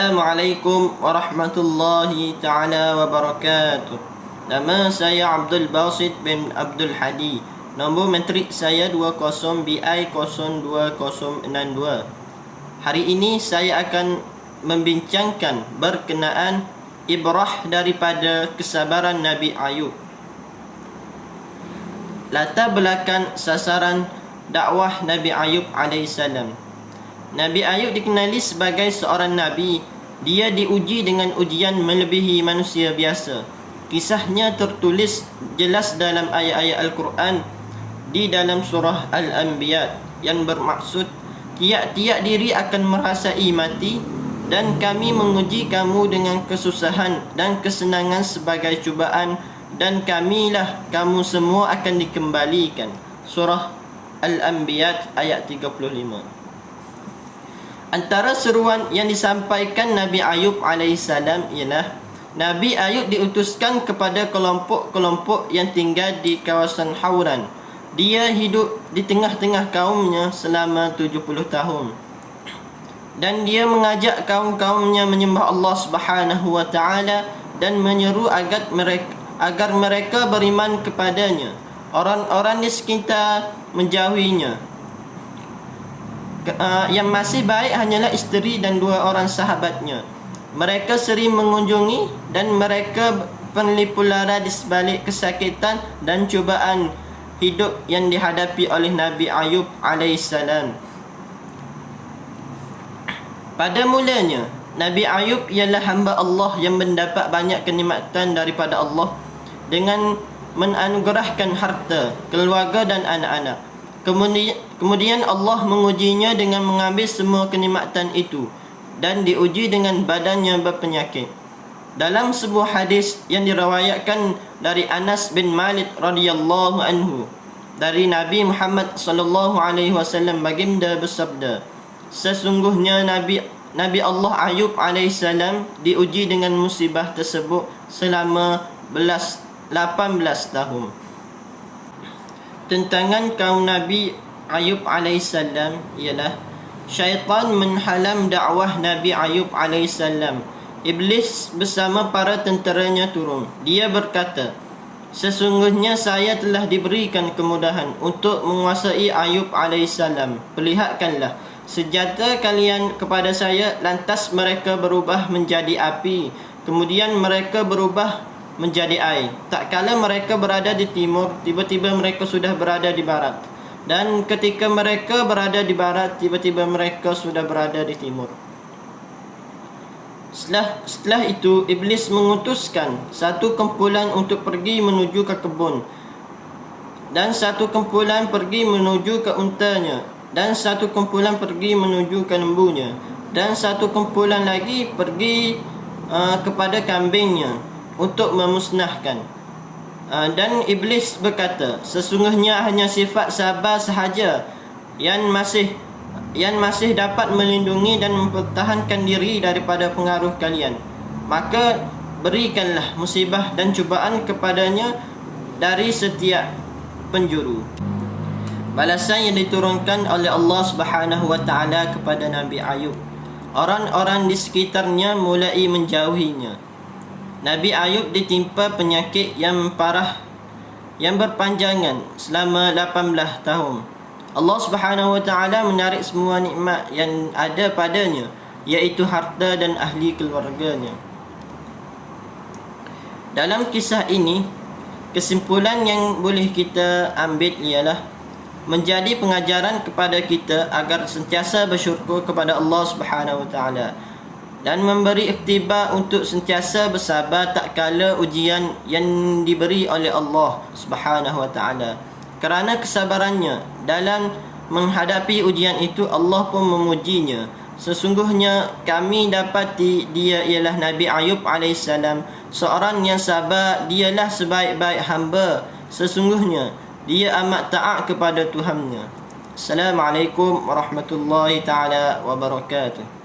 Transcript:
Assalamualaikum warahmatullahi ta'ala wabarakatuh. Nama saya Abdul Basit bin Abdul Hadi. Nombor matrik saya 20BI0262. Hari ini saya akan membincangkan berkenaan ibrah daripada kesabaran Nabi Ayub. Latar belakang sasaran dakwah Nabi Ayub alaihissalam. Nabi Ayub dikenali sebagai seorang Nabi. Dia diuji dengan ujian melebihi manusia biasa. Kisahnya tertulis jelas dalam ayat-ayat Al-Quran di dalam surah Al-Anbiya yang bermaksud, tiap-tiap diri akan merasai mati, dan kami menguji kamu dengan kesusahan dan kesenangan sebagai cubaan, dan kamilah kamu semua akan dikembalikan. Surah Al-Anbiya ayat 35. Antara seruan yang disampaikan Nabi Ayub alaihissalam ialah Nabi Ayub diutuskan kepada kelompok-kelompok yang tinggal di kawasan Hauran. Dia hidup di tengah-tengah kaumnya selama 70 tahun. Dan dia mengajak kaum-kaumnya menyembah Allah Subhanahu wa taala dan menyeru agar mereka beriman kepadanya. Orang-orang di sekitar menjauhinya. Yang masih baik hanyalah isteri dan 2 orang sahabatnya. Mereka sering mengunjungi dan mereka penelipu lara di sebalik kesakitan dan cubaan hidup yang dihadapi oleh Nabi Ayub alaihissalam. Pada mulanya, Nabi Ayub ialah hamba Allah yang mendapat banyak kenikmatan daripada Allah dengan menganugerahkan harta, keluarga dan anak-anak. Kemudian Allah mengujinya dengan mengambil semua kenikmatan itu dan diuji dengan badannya berpenyakit. Dalam sebuah hadis yang diriwayatkan dari Anas bin Malik radhiyallahu anhu dari Nabi Muhammad sallallahu alaihi wasallam, baginda bersabda, sesungguhnya Nabi Allah Ayub alaihissalam diuji dengan musibah tersebut selama 18 tahun. Tentangan kaum Nabi Ayub alaihissalam ialah syaitan menghalang dakwah Nabi Ayub alaihissalam. Iblis bersama para tenteranya turun. Dia berkata, sesungguhnya saya telah diberikan kemudahan untuk menguasai Ayub alaihissalam. Perlihatkanlah senjata kalian kepada saya. Lantas mereka berubah menjadi api, kemudian mereka berubah menjadi air. Tak kala mereka berada di timur, tiba-tiba mereka sudah berada di barat. Dan ketika mereka berada di barat, tiba-tiba mereka sudah berada di timur. Setelah itu, Iblis mengutuskan satu kumpulan untuk pergi menuju ke kebun, dan satu kumpulan pergi menuju ke untanya, dan satu kumpulan pergi menuju ke lembunya, dan satu kumpulan lagi pergi kepada kambingnya untuk memusnahkan. Dan Iblis berkata, sesungguhnya hanya sifat sabar sahaja yang masih dapat melindungi dan mempertahankan diri daripada pengaruh kalian. Maka berikanlah musibah dan cubaan kepadanya dari setiap penjuru. Balasan yang diturunkan oleh Allah Subhanahu wa taala kepada Nabi Ayub. Orang-orang di sekitarnya mulai menjauhinya. Nabi Ayub ditimpa penyakit yang parah yang berpanjangan selama 18 tahun. Allah Subhanahu wa taala menarik semua nikmat yang ada padanya, iaitu harta dan ahli keluarganya. Dalam kisah ini, kesimpulan yang boleh kita ambil ialah menjadi pengajaran kepada kita agar sentiasa bersyukur kepada Allah Subhanahu wa taala dan memberi iktibar untuk sentiasa bersabar tak kala ujian yang diberi oleh Allah Subhanahu wa taala. Kerana kesabarannya dalam menghadapi ujian itu, Allah pun memujinya. Sesungguhnya kami dapati dia ialah Nabi Ayub alaihissalam, seorang yang sabar. Dialah sebaik-baik hamba. Sesungguhnya dia amat taat kepada Tuhannya. Assalamualaikum warahmatullahi taala wabarakatuh.